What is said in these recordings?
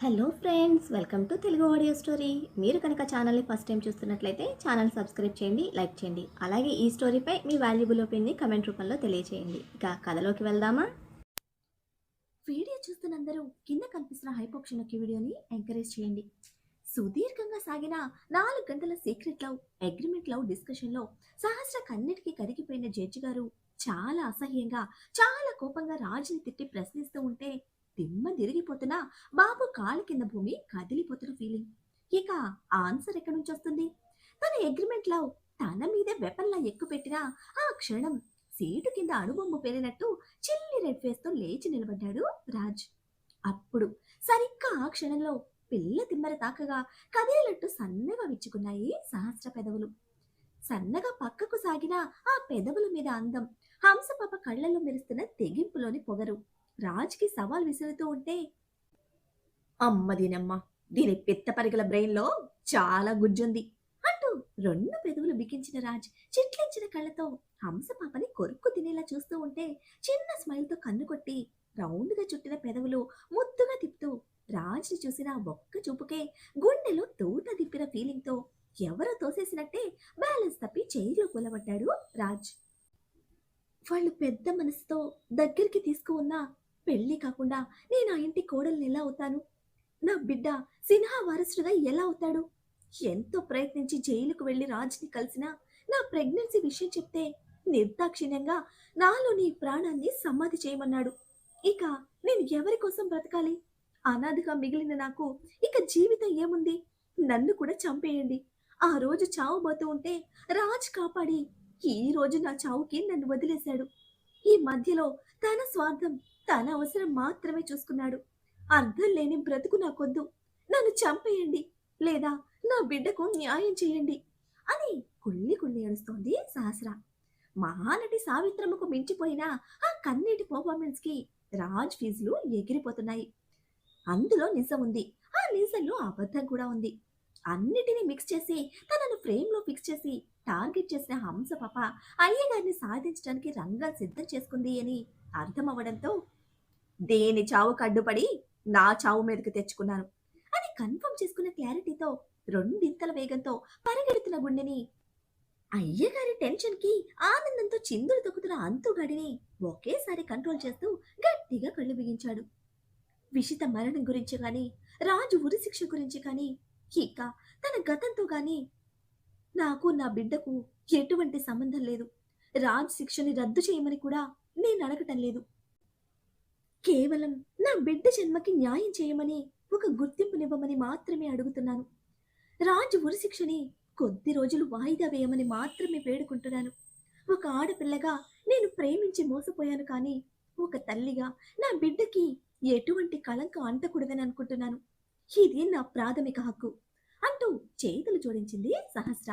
Hello friends, welcome to Telugu audio story. మీరు కనుక ఛానల్ని ఫస్ట్ టైం చూస్తున్నట్లయితే ఛానల్ సబ్స్క్రైబ్ చేయండి, లైక్ చేయండి. అలాగే ఈ స్టోరీపై మీ వాల్యుబుల్ ఒపీనియన్ని కమెంట్ రూపంలో తెలియజేయండి. ఇక కథలోకి వెళ్దామా? వీడియో చూస్తున్న అందరూ కింద కనిపిస్తున్న హైప్ ఆప్షన్ నొక్కి వీడియోని ఎంకరేజ్ చేయండి. సుదీర్ఘంగా సాగిన 4 గంటల సీక్రెట్ లవ్, అగ్రిమెంట్ లవ్ డిస్కషన్లో సహస్ర కన్నిటికీ కరిగిపోయిన జడ్జి గారు చాలా అసహ్యంగా, చాలా కోపంగా రాజుని తిట్టి ప్రశ్నిస్తూ ఉంటే దిమ్మ తిరిగిపోతున్నా బాబు కాలు కింద భూమి కదిలిపోతున్న ఫీలింగ్. ఇక ఆన్సర్ ఎక్కడి నుంచి వస్తుంది? తన అగ్రిమెంట్ లవ్ తన మీదే వెపన్లా ఎక్కుపెట్టినా ఆ క్షణం సీటు కింద అణుబొమ్మ పేలినట్టు చిల్లి రెడ్ ఫేస్ తో లేచి నిలబడ్డాడు రాజ్. అప్పుడు సరిగ్గా ఆ క్షణంలో పిల్ల తిమ్మర తాకగా కదిలినట్టు సన్నగా విచ్చుకున్నాయి సహస్ర పెదవులు. సన్నగా పక్కకు సాగిన ఆ పెదవుల మీద అందం, హంసపాప కళ్ళల్లో మెరుస్తున్న తెగింపులోని పొగరు రాజ్కి సవాల్ విసురుతూ ఉంటే, అమ్మదినమ్మ, దీని పిత్త పరిగల బ్రెయిన్లో చాలా గుజ్జుంది అంటూ 2 పెదవులు బిగించిన రాజ్ చిట్లించిన కళ్ళతో హంసపాపని కొరుక్కు తినేలా చూస్తూ ఉంటే చిన్న స్మైల్తో కన్ను కొట్టి రౌండ్గా చుట్టిన పెదవులు ముద్దుగా తిప్పుతూ రాజ్ని చూసిన ఒక్క చూపుకే గుండెలో తూట తిప్పిన ఫీలింగ్తో ఎవరో తోసేసినట్టే బ్యాలెన్స్ తప్పి చైర్లో కూలబడ్డాడు రాజ్. వాళ్ళు పెద్ద మనసుతో దగ్గరికి తీసుకున్న పెళ్లి కాకుండా నేను ఆ ఇంటి కోడల్ని ఎలా అవుతాను? నా బిడ్డ సిన్హా వారసుడుగా ఎలా అవుతాడు? ఎంతో ప్రయత్నించి జైలుకు వెళ్లి రాజ్ని కలిసినా నా ప్రెగ్నెన్సీ విషయం చెప్తే నిర్దాక్షిణ్యంగా నాలోని ప్రాణాన్ని సమాధి చేయమన్నాడు. ఇక నేను ఎవరి కోసం బ్రతకాలి? అనాథగా మిగిలిన నాకు ఇక జీవితం ఏముంది? నన్ను కూడా చంపేయండి. ఆ రోజు చావబోతూ ఉంటే రాజ్ కాపాడి ఈ రోజు నా చావుకి నన్ను వదిలేశాడు. ఈ మధ్యలో తన స్వార్థం, తన అవసరం మాత్రమే చూసుకున్నాడు. అర్థం లేని బ్రతుకు నాకొద్దు. నన్ను చంపేయండి, లేదా నా బిడ్డకు న్యాయం చేయండి అని కుళ్ళి కుళ్ళి ఏడుస్తోంది సహస్ర. మహానటి సావిత్రమ్మకు మించిపోయిన ఆ కన్నీటి పర్ఫార్మెన్స్ కి రాజ్ ఫీజులు ఎగిరిపోతున్నాయి. అందులో నిజం ఉంది, ఆ నిజంలో అబద్ధం కూడా ఉంది. అన్నిటినీ మిక్స్ చేసి తనను ఫ్రేమ్ లో ఫిక్స్ చేసి టార్గెట్ చేసిన హంస పాప అయ్యగారిని సాధించడానికి రంగా సిద్ధం చేసుకుంది అని అర్థం అవ్వడంతో, దేని చావు కడ్డుపడి నా చావు మీదకి తెచ్చుకున్నాను అని కన్ఫర్మ్ చేసుకున్న క్లారిటీతో రెండింతల వేగంతో పరిగెడుతున్న గుండెని, అయ్యగారి టెన్షన్ కి ఆనందంతో చిందులు తొక్కుతున్న అంతుగడిని ఒకేసారి కంట్రోల్ చేస్తూ గట్టిగా కళ్ళు బిగించాడు. విషిత మరణం గురించి కానీ, రాజు ఉరిశిక్ష గురించి కానీ, ఇక తన గతంతో గాని నాకు నా బిడ్డకు ఎటువంటి సంబంధం లేదు. రాజ్ శిక్షని రద్దు చేయమని కూడా నేను అడగటం లేదు. కేవలం నా బిడ్డ జన్మకి న్యాయం చేయమని, ఒక గుర్తింపునివ్వమని మాత్రమే అడుగుతున్నాను. రాజు ఉరిశిక్షని కొద్ది రోజులు వాయిదా వేయమని మాత్రమే వేడుకుంటున్నాను. ఒక ఆడపిల్లగా నేను ప్రేమించి మోసపోయాను, కానీ ఒక తల్లిగా నా బిడ్డకి ఎటువంటి కళంకం అంటకూడదని అనుకుంటున్నాను. ఇది నా ప్రాథమిక హక్కు అంటూ చేతులు జోడించింది సహస్ర.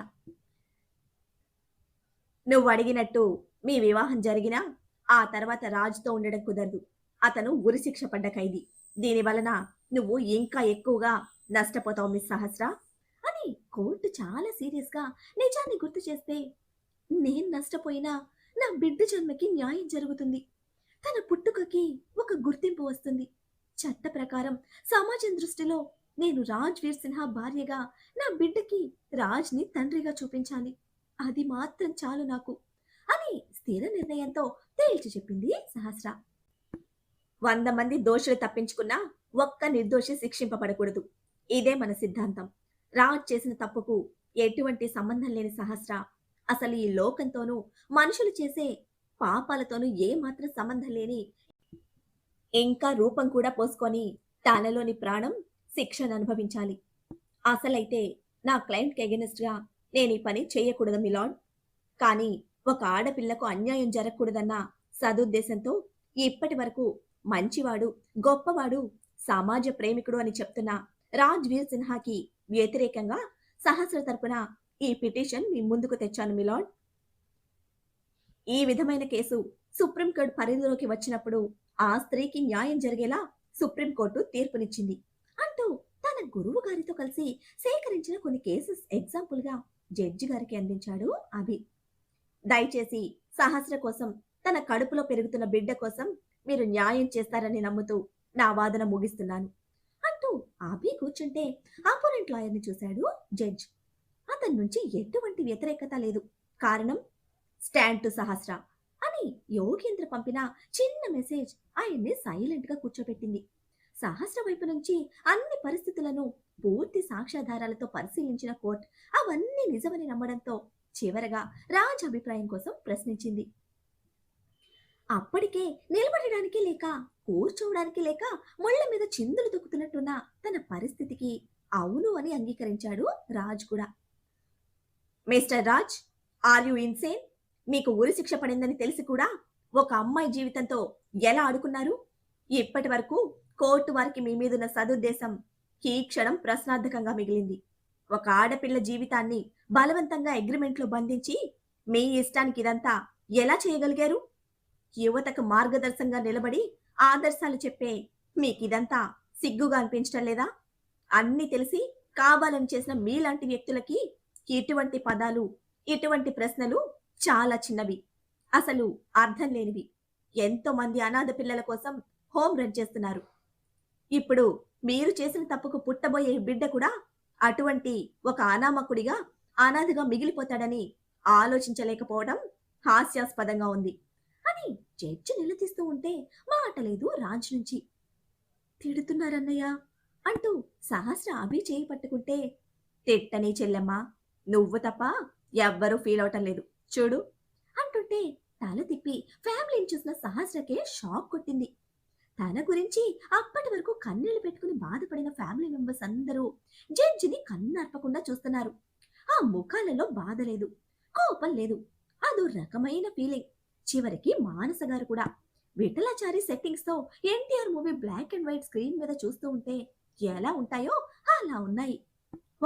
నువ్వు అడిగినట్టు మీ వివాహం జరిగినా ఆ తర్వాత రాజుతో ఉండడం కుదరదు. అతను ఉరిశిక్ష పడ్డ ఖైదీ. దీని వలన నువ్వు ఇంకా ఎక్కువగా నష్టపోతావు మిస్ సహస్ర అని కోర్టు చాలా సీరియస్ గా నిజాన్ని గుర్తు చేస్తే, నేను నష్టపోయినా నా బిడ్డ జన్మకి న్యాయం జరుగుతుంది. తన పుట్టుకకి ఒక గుర్తింపు వస్తుంది. చట్ట ప్రకారం సమాజం దృష్టిలో నేను రాజ్ వీర్ సిన్హా భార్యగా నా బిడ్డకి రాజ్ని తండ్రిగా చూపించాలి. అది మాత్రం చాలు నాకు అని స్థిర నిర్ణయంతో తేల్చి చెప్పింది సహస్ర. 100 మంది దోషులు తప్పించుకున్నా ఒక్క నిర్దోషి శిక్షింపబడకూడదు. ఇదే మన సిద్ధాంతం. రాజ్ చేసిన తప్పుకు ఎటువంటి సంబంధం లేని సహస్ర అసలు ఈ లోకంతోనూ, మనుషులు చేసే పాపాలతోనూ ఏ మాత్రం సంబంధం లేని, ఇంకా రూపం కూడా పోసుకొని తనలోని ప్రాణం శిక్షను అనుభవించాలి. అసలైతే నా క్లయింట్కి ఎగెనిస్ట్ గా నేను ఈ పని చేయకూడదు మిలాడ్. కానీ ఒక ఆడపిల్లకు అన్యాయం జరగకూడదన్న సదుద్దేశంతో ఇప్పటి వరకు మంచివాడు, గొప్పవాడు, సమాజ ప్రేమికుడు అని చెప్తున్న రాజ్ వీర్ సిన్హాకి వ్యతిరేకంగా సహస్ర తరపున ఈ పిటిషన్ మీ ముందుకు తెచ్చాను మిలాడ్. ఈ విధమైన కేసు సుప్రీంకోర్టు పరిధిలోకి వచ్చినప్పుడు ఆ స్త్రీకి న్యాయం జరిగేలా సుప్రీంకోర్టు తీర్పునిచ్చింది అంటూ తన గురువు గారితో కలిసి సేకరించిన కొన్ని కేసెస్ ఎగ్జాంపుల్ గా జడ్జి గారికి అందించాడు అభి. దయచేసి సహస్ర కోసం, తన కడుపులో పెరుగుతున్న బిడ్డ కోసం మీరు న్యాయం చేస్తారని నమ్ముతూ నా వాదన ముగిస్తున్నాను అంటూ అంటూ అభి కూర్చుంటే అపోనెంట్ లాయర్ని చూశాడు జడ్జ్. అతని నుంచి ఎటువంటి వ్యతిరేకత లేదు. కారణం స్టాండ్ టు సహస్ర అని యోగేంద్ర పంపిన చిన్న మెసేజ్ ఆయన్ని సైలెంట్ గా కూర్చోబెట్టింది. సహస్ర వైపు నుంచి అన్ని పరిస్థితులను పూర్తి సాక్ష్యాధారాలతో పరిశీలించిన కోర్టు అవన్నీ నిజమని నమ్మడంతో చివరగా రాజ్ అభిప్రాయం కోసం ప్రశ్నించింది. అప్పటికే నిలబడడానికి లేక కూర్చోవడానికి లేక ముళ్ళ మీద చిందులు తొక్కుతున్నట్టున్న తన పరిస్థితికి అవును అని అంగీకరించాడు రాజ్ కూడా. Mister Raj, are you insane? మీకు ఉరి శిక్ష పడిందని తెలిసి కూడా ఒక అమ్మాయి జీవితంతో ఎలా ఆడుకున్నారు? ఇప్పటి వరకు కోర్టు వారికి మీ మీదున్న సదుద్దేశం ఈ క్షణం ప్రశ్నార్థకంగా మిగిలింది. ఒక ఆడపిల్ల జీవితాన్ని బలవంతంగా అగ్రిమెంట్లో బంధించి మీ ఇష్టానికి ఇదంతా ఎలా చేయగలిగారు? యువతకు మార్గదర్శంగా నిలబడి ఆదర్శాలు చెప్పే మీకిదంతా సిగ్గుగా అనిపించటం లేదా? అన్నీ తెలిసి కావాలని చేసిన మీలాంటి వ్యక్తులకి ఇటువంటి పదాలు, ఇటువంటి ప్రశ్నలు చాలా చిన్నవి, అసలు అర్థం లేనివి. ఎంతో మంది అనాథ పిల్లల కోసం హోమ్ రన్ చేస్తున్నారు. ఇప్పుడు మీరు చేసిన తప్పుకు పుట్టబోయే బిడ్డ కూడా అటువంటి ఒక అనామకుడిగా అనాథగా మిగిలిపోతాడని ఆలోచించలేకపోవడం హాస్యాస్పదంగా ఉంది అని జడ్జి నిలదీస్తూ ఉంటే మాట లేదు రాజ్ నుంచి. తిడుతున్నారన్నయ్య అంటూ సహస్ర అభి చేయి పట్టుకుంటే, తిట్టని చెల్లెమ్మ, నువ్వు తప్ప ఎవ్వరూ ఫీల్ అవటం లేదు చూడు అంటుంటే తల తిప్పి ఫ్యామిలీని చూసిన సహస్రకే షాక్ కొట్టింది. తన గురించి అప్పటి వరకు కన్నీళ్లు పెట్టుకుని బాధపడిన ఫ్యామిలీ మెంబర్స్ అందరూ జడ్జిని కన్నార్పకుండా చూస్తున్నారు. ఆ ముఖాలలో బాధ లేదు, కోపం లేదు, అదో రకమైన ఫీలింగ్. చివరికి మానస గారు కూడా విఠలాచారి సెట్టింగ్స్ తో NTR movie black and white screen మీద చూస్తూ ఉంటే ఎలా ఉంటాయో అలా ఉన్నాయి.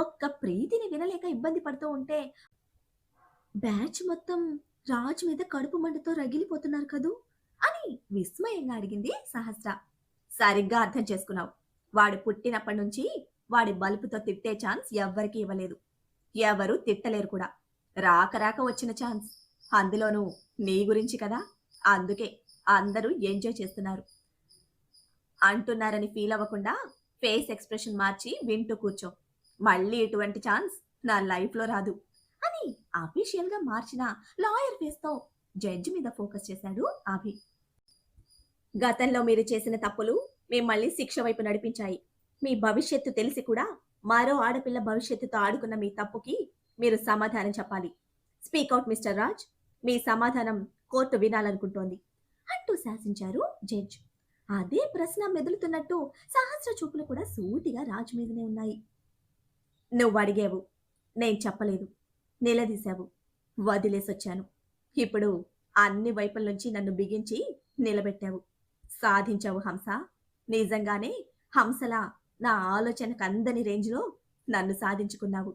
ఒక్క ప్రీతిని వినలేక ఇబ్బంది పడుతూ ఉంటే బ్యాచ్ మొత్తం రాజ్ మీద కడుపు మంటతో రగిలిపోతున్నారు కదూ అని విస్మయంగా అడిగింది సహస్ర. సరిగ్గా అర్థం చేసుకున్నావు. వాడు పుట్టినప్పటి నుంచి వాడి బలుపుతో తిట్టే ఛాన్స్ ఎవ్వరికీ ఇవ్వలేదు, ఎవరు తిట్టలేరు కూడా. రాక రాక వచ్చిన ఛాన్స్, అందులోనూ నీ గురించి కదా, అందుకే అందరూ ఎంజాయ్ చేస్తున్నారు. అంటున్నారని ఫీల్ అవ్వకుండా ఫేస్ ఎక్స్ప్రెషన్ మార్చి వింటూ కూర్చో. మళ్ళీ ఇటువంటి ఛాన్స్ నా లైఫ్లో రాదు అని అఫీషియల్ గా మార్చిన లాయర్ ఫేస్ తో జడ్జి మీద ఫోకస్ చేశాడు అభి. గతంలో మీరు చేసిన తప్పులు మిమ్మల్ని శిక్ష వైపు నడిపించాయి. మీ భవిష్యత్తు తెలిసి కూడా మరో ఆడపిల్ల భవిష్యత్తుతో ఆడుకున్న మీ తప్పుకి మీరు సమాధానం చెప్పాలి. స్పీక్అవుట్ మిస్టర్ రాజ్, మీ సమాధానం కోర్టు వినాలనుకుంటోంది అంటూ శాసించారు జడ్జ్. అదే ప్రశ్న మెదులుతున్నట్టు సహస్ర చూపులు కూడా సూటిగా రాజ్ మీదనే ఉన్నాయి. నువ్వు అడిగావు, నేను చెప్పలేదు, నిలదీశావు, వదిలేసొచ్చాను. ఇప్పుడు అన్ని వైపుల నుంచి నన్ను బిగించి నిలబెట్టావు. సాధించావు హంస. నిజంగానే హంసలా నా ఆలోచనకు అందని రేంజ్లో నన్ను సాధించుకున్నావు.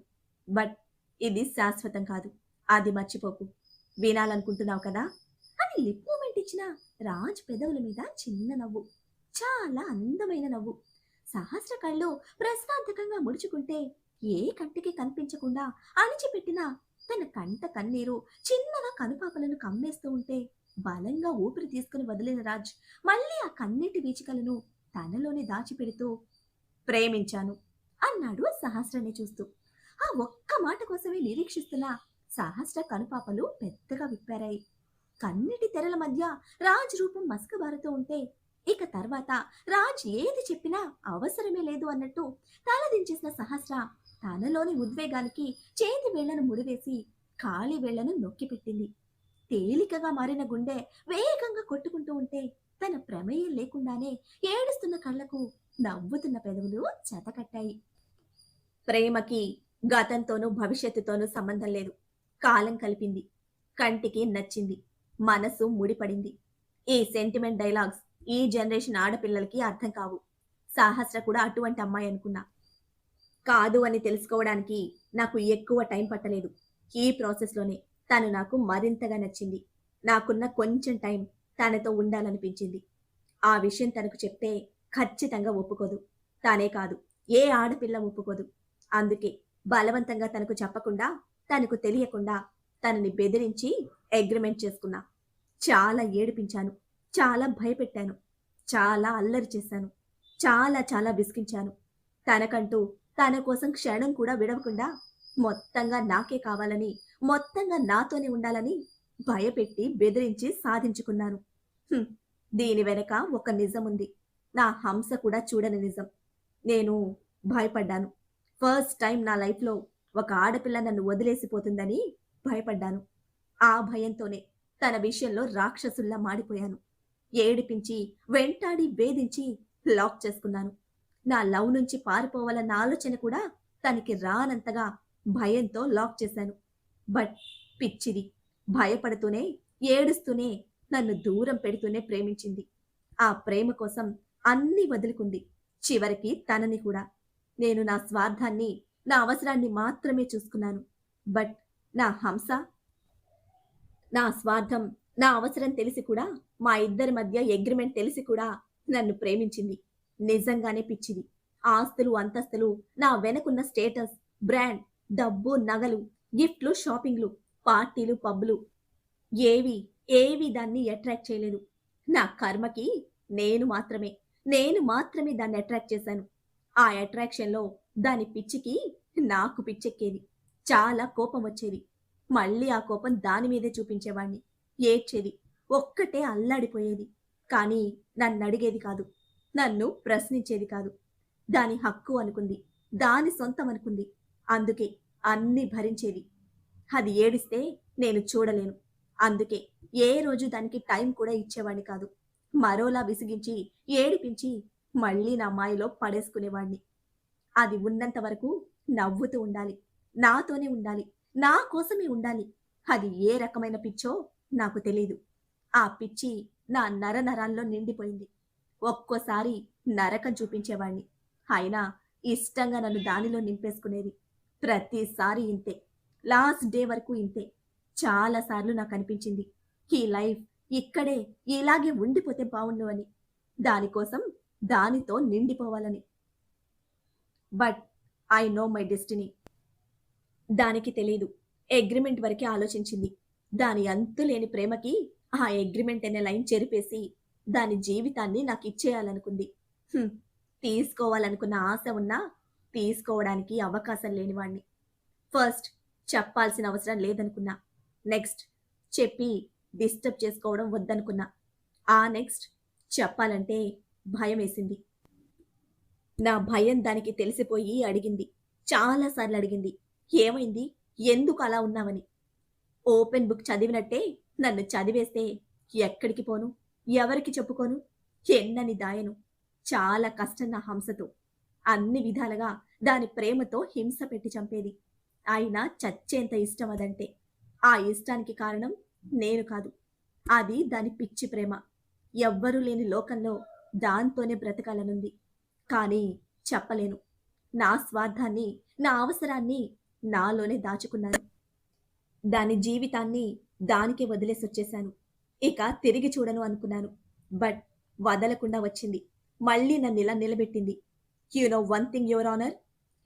బట్ ఇది శాశ్వతం కాదు, అది మర్చిపోకు. వినాలనుకుంటున్నావు కదా అని లిప్ మూమెంట్ ఇచ్చిన రాజ్ పెదవుల మీద చిన్న నవ్వు, చాలా అందమైన నవ్వు. సహస్ర కళ్ళు ప్రశ్నార్థకంగా ముడుచుకుంటే ఏ కంటికి కనిపించకుండా అణిచిపెట్టిన తన కంట కన్నీరు చిన్నగా కనుపాపలను కమ్మేస్తూ ఉంటే బలంగా ఊపిరి తీసుకుని వదిలిన రాజ్ మళ్ళీ ఆ కన్నీటి వీచికలను తనలోనే దాచిపెడుతూ ప్రేమించాను అన్నాడు సహస్రని చూస్తూ. ఆ ఒక్క మాట కోసమే నిరీక్షిస్తున్న సహస్ర కనుపాపలు పెద్దగా విప్పారాయి. కన్నీటి తెరల మధ్య రాజ్ రూపం మసకబారుతూ ఉంటే ఇక తర్వాత రాజ్ ఏది చెప్పినా అవసరమే లేదు అన్నట్టు తలదించేసిన సహస్ర తనలోని ఉద్వేగానికి చేతి వేళ్లను ముడివేసి ఖాళీ వేళ్లను నొక్కిపెట్టింది. తేలికగా మారిన గుండె వేగంగా కొట్టుకుంటూ ఉంటే తన ప్రమేయం లేకుండానే ఏడుస్తున్న కళ్లకు నవ్వుతున్న పెదవులు చెతకట్టాయి. ప్రేమకి గతంతోనూ భవిష్యత్తుతోనూ సంబంధం లేదు. కాలం కలిపింది, కంటికి నచ్చింది, మనసు ముడిపడింది. ఈ సెంటిమెంట్ డైలాగ్స్ ఈ జనరేషన్ ఆడపిల్లలకి అర్థం కావు. సహస్ర కూడా అటువంటి అమ్మాయి అనుకున్నా. కాదు అని తెలుసుకోవడానికి నాకు ఎక్కువ టైం పట్టలేదు. ఈ ప్రాసెస్లోనే తను నాకు మరింతగా నచ్చింది. నాకున్న కొంచెం టైం తనతో ఉండాలనిపించింది. ఆ విషయం తనకు చెప్తే ఖచ్చితంగా ఒప్పుకోదు. తానే కాదు, ఏ ఆడపిల్ల ఒప్పుకోదు. అందుకే బలవంతంగా తనకు చెప్పకుండా, తనకు తెలియకుండా తనని బెదిరించి అగ్రిమెంట్ చేసుకున్నా. చాలా ఏడిపించాను, చాలా భయపెట్టాను, చాలా అల్లరి చేశాను, చాలా చాలా విసిగించాను. తనకంటూ తన కోసం క్షణం కూడా విడవకుండా మొత్తంగా నాకే కావాలని, మొత్తంగా నాతోనే ఉండాలని భయపెట్టి, బెదిరించి సాధించుకున్నాను. హ్మ్. దీని వెనక ఒక నిజముంది. నా హంస కూడా చూడని నిజం. నేను భయపడ్డాను. ఫస్ట్ టైమ్ నా లైఫ్‌లో ఒక ఆడపిల్ల నన్ను వదిలేసిపోతుందని భయపడ్డాను. ఆ భయంతోనే తన విషయంలో రాక్షసుల్లా మాడిపోయాను. ఏడిపించి, వెంటాడి, వేధించి లాక్ చేసుకున్నాను. నా లవ్ నుంచి పారిపోవాలన్న ఆలోచన కూడా తనకి రానంతగా భయంతో లాక్ చేశాను. బట్ పిచ్చిది. భయపడుతూనే, ఏడుస్తూనే, నన్ను దూరం పెడుతూనే ప్రేమించింది. ఆ ప్రేమ కోసం అన్నీ వదులుకుంది. చివరికి తనని కూడా. నేను నా స్వార్థాన్ని, నా అవసరాన్ని మాత్రమే చూసుకున్నాను. బట్ నా హంస నా స్వార్థం, నా అవసరం తెలిసి కూడా, మా ఇద్దరి మధ్య అగ్రీమెంట్ తెలిసి కూడా నన్ను ప్రేమించింది. నిజంగానే పిచ్చిది. ఆస్తులు, అంతస్తులు, నా వెనకున్న స్టేటస్, బ్రాండ్, డబ్బు, నగలు, గిఫ్ట్‌లు, షాపింగ్‌లు, పార్టీలు, పబ్‌లు ఏవి, ఏవి దాన్ని అట్రాక్ట్ చేయలేదు. నా కర్మకి నేను మాత్రమే, నేను మాత్రమే దాన్ని అట్రాక్ట్ చేశాను. ఆ అట్రాక్షన్‌లో దాని పిచ్చికి నాకు పిచ్చెక్కేది. చాలా కోపం వచ్చేది. మళ్ళీ ఆ కోపం దాని మీదే చూపించేవాణ్ణి. ఏడ్చేది. ఒక్కటే అల్లాడిపోయేది. కానీ నన్నడిగేది కాదు. నన్ను ప్రశ్నించేది కాదు. దాని హక్కు అనుకుంది. దాని సొంతం అనుకుంది. అందుకే అన్నీ భరించేది. అది ఏడిస్తే నేను చూడలేను. అందుకే ఏ రోజు దానికి టైం కూడా ఇచ్చేవాడిని కాదు. మరోలా విసిగించి, ఏడిపించి మళ్ళీ నా మాయలో పడేసుకునేవాడిని. అది ఉన్నంత వరకు నవ్వుతూ ఉండాలి. నాతోనే ఉండాలి. నా కోసమే ఉండాలి. అది ఏ రకమైన పిచ్చో నాకు తెలీదు. ఆ పిచ్చి నా నరనరాల్లో నిండిపోయింది. ఒక్కోసారి నరకం చూపించేవాణ్ణి. అయినా ఇష్టంగా నన్ను దానిలో నింపేసుకునేది. ప్రతిసారి ఇంతే. లాస్ట్ డే వరకు ఇంతే. చాలా సార్లు నాకనిపించింది. ఈ లైఫ్ ఇక్కడే ఇలాగే ఉండిపోతే బావుండు అని. దానికోసం దానితో నిండిపోవాలని. But I know my destiny. దానికి తెలీదు. అగ్రీమెంట్ వరకే ఆలోచించింది. దాని అంతులేని ప్రేమకి ఆ అగ్రీమెంట్ అనే లైన్ చెరిపేసి దాని జీవితాన్ని నాకిచ్చేయాలనుకుంది. హ్మ్. తీసుకోవాలనుకున్న ఆశ ఉన్నా తీసుకోవడానికి అవకాశం లేనివాణ్ణి. ఫస్ట్ చెప్పాల్సిన అవసరం లేదనుకున్నా. నెక్స్ట్ చెప్పి డిస్టర్బ్ చేసుకోవడం వద్దనుకున్నా. ఆ నెక్స్ట్ చెప్పాలంటే భయమేసింది. నా భయం దానికి తెలిసిపోయి అడిగింది. చాలా సార్లు అడిగింది. ఏమైంది? ఎందుకు అలా ఉన్నావని? ఓపెన్ బుక్ చదివినట్టే నన్ను చదివేస్తే ఎక్కడికి పోను? ఎవరికి చెప్పుకోను? ఎన్నని దాయను? చాలా కష్టం నా హంసతో. అన్ని విధాలుగా దాని ప్రేమతో హింస పెట్టి చంపేది. అయినా చచ్చేంత ఇష్టం అదంటే. ఆ ఇష్టానికి కారణం నేను కాదు. అది దాని పిచ్చి ప్రేమ. ఎవ్వరూ లేని లోకంలో దాంతోనే బ్రతకాలనుంది. కానీ చెప్పలేను. నా స్వార్థాన్ని, నా అవసరాన్ని నాలోనే దాచుకున్నాను. దాని జీవితాన్ని దానికే వదిలేసొచ్చేశాను. ఇక తిరిగి చూడను అనుకున్నాను. బట్ వదలకుండా వచ్చింది. మళ్ళీ నన్నిలా నిలబెట్టింది. You know one thing your honour,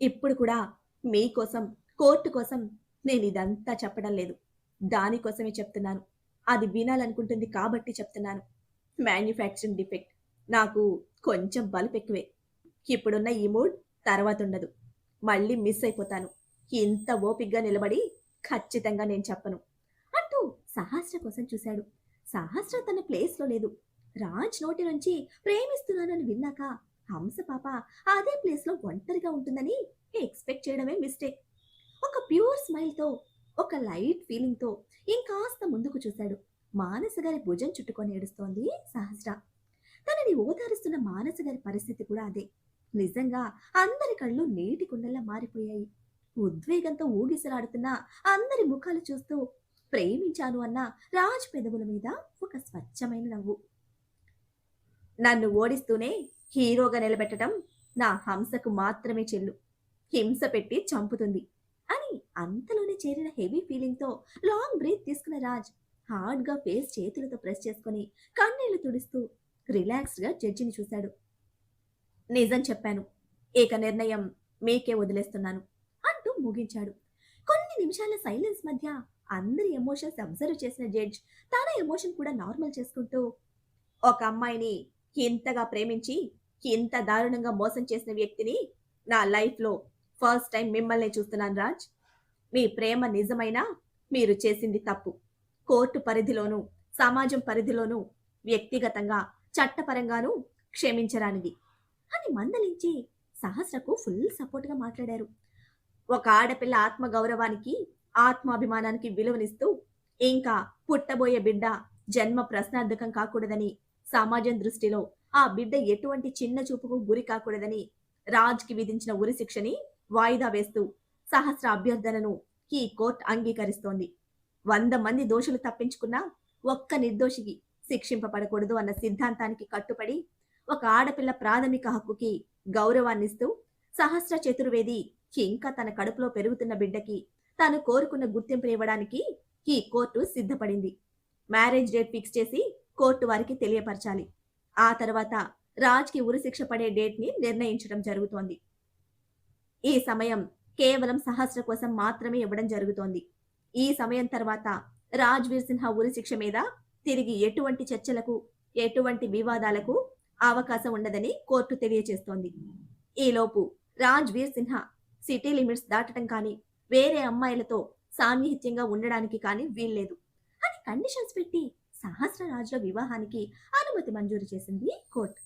ఇప్పుడు కూడా మీకోసం, కోర్టు కోసం నేనిదంతా చెప్పడం లేదు. దానికోసమే చెప్తున్నాను. అది వినాలనుకుంటుంది కాబట్టి చెప్తున్నాను. Manufacturing defect. నాకు కొంచెం బలుపెక్కువే. ఇప్పుడున్న ఈ మూడ్ తర్వాతుండదు. మళ్ళీ మిస్ అయిపోతాను. ఇంత ఓపిగ్గా నిలబడి ఖచ్చితంగా నేను చెప్పను అంటూ సహస్ర కోసం చూశాడు. సహస్ర తన ప్లేస్‌లో లేదు. రాజ్ నోటి నుంచి ప్రేమిస్తున్నానని విన్నాక హంస పాప అదే ప్లేస్‌లో ఒంటరిగా ఉంటుందని ఎక్స్‌పెక్ట్ చేయడమే మిస్టేక్. ఒక ప్యూర్ స్మైల్‌తో, ఒక లైట్ ఫీలింగ్‌తో ఇంకాస్త ముందుకు చూశాడు. మానస గారి భుజం చుట్టుకొని ఏడుస్తోంది సహస్ర. తనని ఓదారుస్తున్న మానస గారి పరిస్థితి కూడా అదే. నిజంగా అందరి కళ్ళు నీటి కుండల్లా మారిపోయాయి. ఉద్వేగంతో ఊగిసలాడుతున్న అందరి ముఖాలు చూస్తూ ప్రేమించాను అన్న రాజ్ పెదవుల మీద ఒక స్వచ్ఛమైన నవ్వు. నన్ను ఓడిస్తూనే హీరోగా నిలబెట్టడం నా హంసకు మాత్రమే చెల్లు. హింస పెట్టి చంపుతుంది అని అంతలోనే చేరిన హెవీ ఫీలింగ్తో లాంగ్ బ్రీత్ తీసుకున్న రాజ్ హార్డ్‌గా ఫేస్ చేతులతో ప్రెస్ చేసుకొని కన్నీళ్లు తుడుస్తూ రిలాక్స్డ్‌గా జడ్జిని చూశాడు. నిజం చెప్పాను. ఏక నిర్ణయం మీకే వదిలేస్తున్నాను అంటూ ముగించాడు. కొన్ని నిమిషాల సైలెన్స్ మధ్య అందరి ఎమోషన్స్ అబ్జర్వ్ చేసిన జడ్జ్ తన ఎమోషన్ కూడా నార్మల్ చేసుకుంటూ, ఒక అమ్మాయిని ఇంతగా ప్రేమించి ఇంత దారుణంగా మోసం చేసిన వ్యక్తిని నా లైఫ్‌లో ఫస్ట్ టైం మిమ్మల్నే చూస్తున్నాను రాజ్. మీ ప్రేమ నిజమైనా మీరు చేసింది తప్పు. కోర్టు పరిధిలోనూ, సమాజం పరిధిలోనూ, వ్యక్తిగతంగా, చట్టపరంగానూ క్షమించరానిది అని మందలించి సహస్రకు ఫుల్ సపోర్ట్‌గా మాట్లాడారు. ఒక ఆడపిల్ల ఆత్మ గౌరవానికి, ఆత్మాభిమానానికి విలువనిస్తూ, ఇంకా పుట్టబోయే బిడ్డ జన్మ ప్రశ్నార్థకం కాకూడదని, సమాజం దృష్టిలో ఆ బిడ్డ ఎటువంటి చిన్న చూపుకు గురి కాకూడదని రాజ్‌కి విధించిన ఉరిశిక్షని వాయిదా వేస్తూ సహస్ర అభ్యర్థనను ఈ కోర్ట్ అంగీకరిస్తోంది. 100 మంది దోషులు తప్పించుకున్నా ఒక్క నిర్దోషికి శిక్షింపబడకూడదు అన్న సిద్ధాంతానికి కట్టుబడి ఒక ఆడపిల్ల ప్రాథమిక హక్కుకి గౌరవాన్నిస్తూ సహస్ర చతుర్వేది ఇంకా తన కడుపులో పెరుగుతున్న బిడ్డకి తాను కోరుకున్న గుర్తింపు ఇవ్వడానికి ఈ కోర్టు సిద్ధపడింది. మ్యారేజ్ డేట్ ఫిక్స్ చేసి కోర్టు వారికి తెలియపరచాలి. ఆ తర్వాత రాజ్‌కి ఉరిశిక్ష పడే డేట్‌ని నిర్ణయించడం జరుగుతోంది. ఈ సమయం కేవలం సహస్ర కోసం మాత్రమే ఇవ్వడం జరుగుతోంది. ఈ సమయం తర్వాత రాజ్‌వీర్ సిన్హా ఉరిశిక్ష మీద తిరిగి ఎటువంటి చర్చలకు, ఎటువంటి వివాదాలకు అవకాశం ఉండదని కోర్టు తెలియజేస్తోంది. ఈలోపు రాజ్‌వీర్ సిన్హా సిటీ లిమిట్స్ దాటడం కానీ, వేరే అమ్మాయిలతో సాన్నిహిత్యంగా ఉండడానికి కానీ వీల్లేదు అని కండిషన్స్ పెట్టి సహస్ర రాజ్‌ల వివాహానికి అనుమతి మంజూరు చేసింది కోర్టు.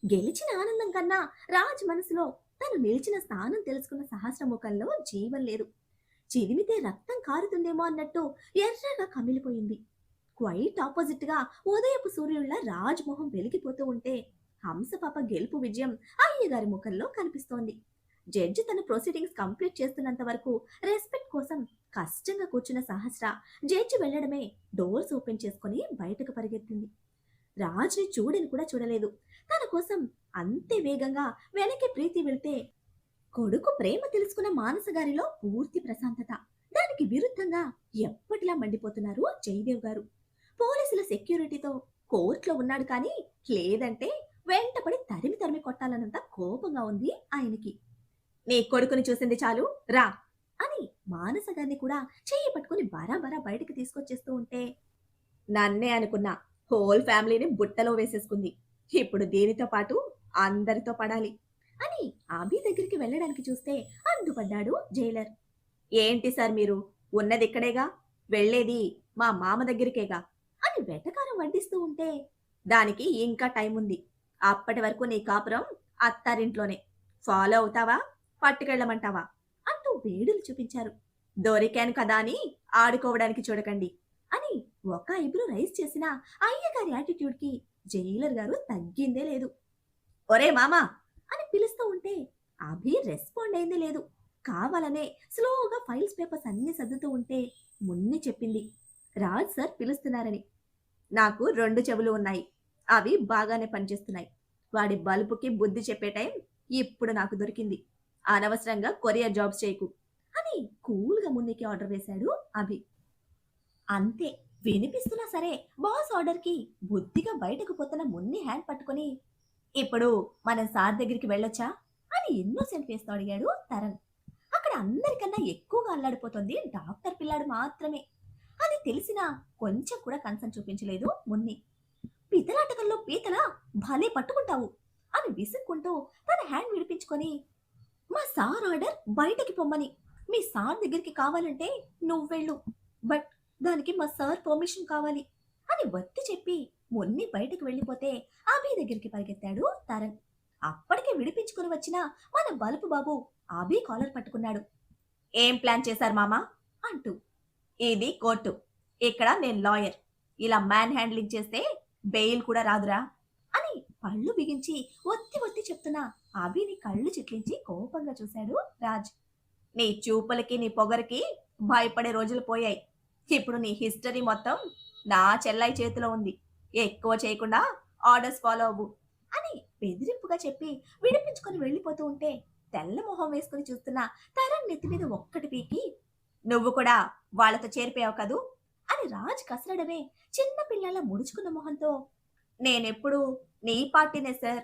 గెలిచిన ఆనందం కన్నా రాజ్ మనసులో తను నిలిచిన స్థానం తెలుసుకున్న సహస్ర ముఖంలో జీవం లేదు. చిరిమితే రక్తం కారుతుందేమో అన్నట్టు ఎర్రగా కమిలిపోయింది. క్వైట్ ఆపోజిట్ గా ఉదయపు సూర్యుళ్ళ రాజ్ మొహం వెలిగిపోతూ ఉంటే హంసపాప గెలుపు విజయం అయ్యగారి ముఖంలో కనిపిస్తోంది. జడ్జి తన ప్రొసీడింగ్స్ కంప్లీట్ చేస్తున్నంత వరకు రెస్పెక్ట్ కోసం కష్టంగా కూర్చున్న సహస్ర జడ్జి వెళ్లడమే డోర్స్ ఓపెన్ చేసుకుని బయటకు పరిగెత్తింది. రాజ్ని చూడని కూడా చూడలేదు. తన కోసం అంతే వేగంగా వెనక్కి ప్రీతి వెళ్తే కొడుకు ప్రేమ తెలుసుకున్న మానస గారిలో పూర్తి ప్రశాంతత. దానికి విరుద్ధంగా ఎప్పటిలా మండిపోతున్నారు జయదేవ్ గారు. పోలీసుల సెక్యూరిటీతో కోర్టులో ఉన్నాడు కానీ లేదంటే వెంటపడి తరిమి తరిమి కొట్టాలన్నంత కోపంగా ఉంది ఆయనకి. నీ కొడుకుని చూసింది చాలు రా అని మానస గారిని కూడా చెయ్యి పట్టుకుని బరాబరా బయటికి తీసుకొచ్చేస్తూ ఉంటే నన్నే అనుకున్నా హోల్ ఫ్యామిలీని బుట్టలో వేసేసుకుంది. ఇప్పుడు దీనితో పాటు అందరితో పడాలి అని అభి దగ్గరికి వెళ్ళడానికి చూస్తే అడ్డుపడ్డాడు జైలర్. ఏంటి సార్ మీరు ఉన్నది ఇక్కడేగా, వెళ్ళేది మా మామ దగ్గరికేగా అని వెటకారం వడ్డిస్తూ ఉంటే దానికి ఇంకా టైం ఉంది. అప్పటి వరకు నీ కాపురం అత్తారింట్లోనే. ఫాలో అవుతావా పట్టుకెళ్ళమంటావా అంటూ వేడులు చూపించారు. దొరికాను కదా అని ఆడుకోవడానికి చూడకండి అని ఒక ఐబ్రో రైస్ చేసిన అయ్యగారి యాటిట్యూడ్ కి జైలర్ గారు తగ్గిందే లేదు. ఒరే మామా అని పిలుస్తూ ఉంటే అభి రెస్పాండ్ అయింది లేదు. కావాలనే స్లోగా ఫైల్స్ పేపర్స్ అన్ని సర్దుతూ ఉంటే మున్ని చెప్పింది రాజ్ సార్ పిలుస్తున్నారని. నాకు 2 చెవులు ఉన్నాయి, అవి బాగానే పనిచేస్తున్నాయి. వాడి బల్బుకి బుద్ధి చెప్పే టైం ఇప్పుడు నాకు దొరికింది. అనవసరంగా కొరియర్ జాబ్స్ చేయకు అని కూల్గా మున్నికి ఆర్డర్ వేశాడు అభి. అంతే, వినిపిస్తున్నా సరే బాస్ ఆర్డర్కి బుద్ధిగా బయటకు పోతున్న మున్ని హ్యాండ్ పట్టుకొని ఇప్పుడు మనం సార్ దగ్గరికి వెళ్ళొచ్చా అని ఇన్నోసెంట్ ఫేస్తో అడిగాడు తరణ్. అక్కడ అందరికన్నా ఎక్కువగా అల్లాడిపోతుంది డాక్టర్ పిల్లాడు మాత్రమే. అది తెలిసినా కొంచెం కూడా కన్సర్న్ చూపించలేదు మున్ని. పితలాటకల్లో పీతలా భలే పట్టుకుంటావు అని విసుక్కుంటూ తన హ్యాండ్ విడిపించుకొని మా సార్ ఆర్డర్ బయటకి పొమ్మని, మీ సార్ దగ్గరికి కావాలంటే నువ్వెళ్ళు, బట్ దానికి మా సార్ పర్మిషన్ కావాలి అని వత్తి చెప్పి మున్ని బయటకు వెళ్ళిపోతే అభి దగ్గరికి పరిగెత్తాడు తరణ్. అప్పటికే విడిపించుకుని వచ్చిన మన బలుపు బాబు అభి కాలర్ పట్టుకున్నాడు. ఏం ప్లాన్ చేశారు మామా అంటూ. ఇది కోర్టు, ఇక్కడ నేను లాయర్. ఇలా మ్యాన్ హ్యాండ్లింగ్ చేస్తే బెయిల్ కూడా రాదురా అని పళ్ళు బిగించి ఒత్తి ఒత్తి చెప్తున్న అభిని కళ్ళు చిట్లించి కోపంగా చూశాడు రాజ్. నీ చూపులకి నీ పొగరికి భయపడే రోజులు పోయాయి. ఇప్పుడు నీ హిస్టరీ మొత్తం నా చెల్లై చేతిలో ఉంది. ఎక్కువ చేయకుండా ఆర్డర్స్ ఫాలో అవ్వు అని బెదిరింపుగా చెప్పి విడిపించుకొని వెళ్ళిపోతూ ఉంటే తెల్ల మొహం వేసుకుని చూస్తున్న తరణ్ నెత్తి మీద ఒక్కటి పీకి నువ్వు కూడా వాళ్ళతో చేరిపోయావు కదూ అని రాజ్ కసరడమే చిన్న పిల్లల ముడుచుకున్న మొహంతో నేనెప్పుడు నీ పార్టీనే సార్,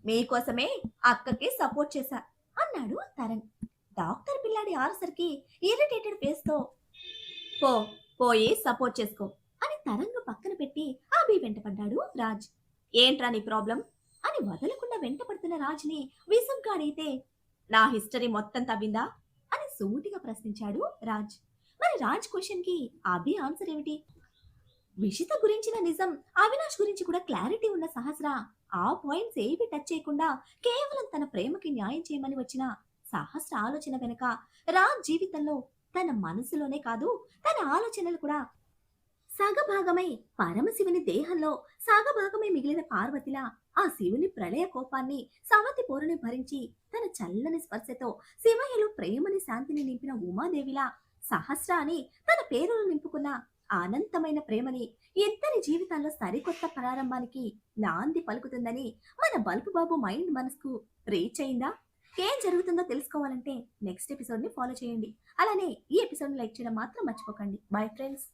మీకోసమే అక్కకి సపోర్ట్ చేశా అన్నాడు తరణ్. డాక్టర్ పిల్లాడి ఆన్సర్కి ఇరిటేటెడ్ ఫేస్తో పో పోయి సపోర్ట్ చేసుకో అని తరంగు పక్కన పెట్టి అభి వెంట పడ్డాడు రాజ్. ఏంట్రా నీ ప్రాబ్లం అని వదలకుండా వెంటపడుతున్న రాజ్ని విసుగ్గా అడిగితే, నా హిస్టరీ మొత్తం తవ్విందా అని సూటిగా ప్రశ్నించాడు రాజ్. మరి రాజ్ క్వశ్చన్ కి అభి ఆన్సర్ ఏమిటి? విషిత గురించిన నిజం, అవినాష్ గురించి కూడా క్లారిటీ ఉన్న సహస్ర ఆ పాయింట్స్ ఏవి టచ్ చేయకుండా కేవలం తన ప్రేమకి న్యాయం చేయమని వచ్చిన సహస్ర ఆలోచన వెనుక రాజ్ జీవితంలో తన మనసులోనే కాదు, తన ఆలోచనలు కూడా సగభాగమై పరమశివుని దేహంలో సగభాగమై మిగిలిన పార్వతిలా ఆ శివుని ప్రళయ కోపాన్ని, సవతి పోరుని భరించి తన చల్లని స్పర్శతో శివయ్యలో ప్రేమని శాంతిని నింపిన ఉమాదేవిలా సహస్ర అని తన పేరును నింపుకున్న అనంతమైన ప్రేమని ఇద్దరి జీవితాల్లో సరికొత్త ప్రారంభానికి నాంది పలుకుతుందని మన బల్పు బాబు మైండ్ మనసుకు రీచ్ అయిందా? ఏం జరుగుతుందో తెలుసుకోవాలంటే నెక్స్ట్ ఎపిసోడ్ ని ఫాలో చేయండి. అలానే ఈ ఎపిసోడ్ ని లైక్ చేయడం మాత్రం మర్చిపోకండి. Bye friends.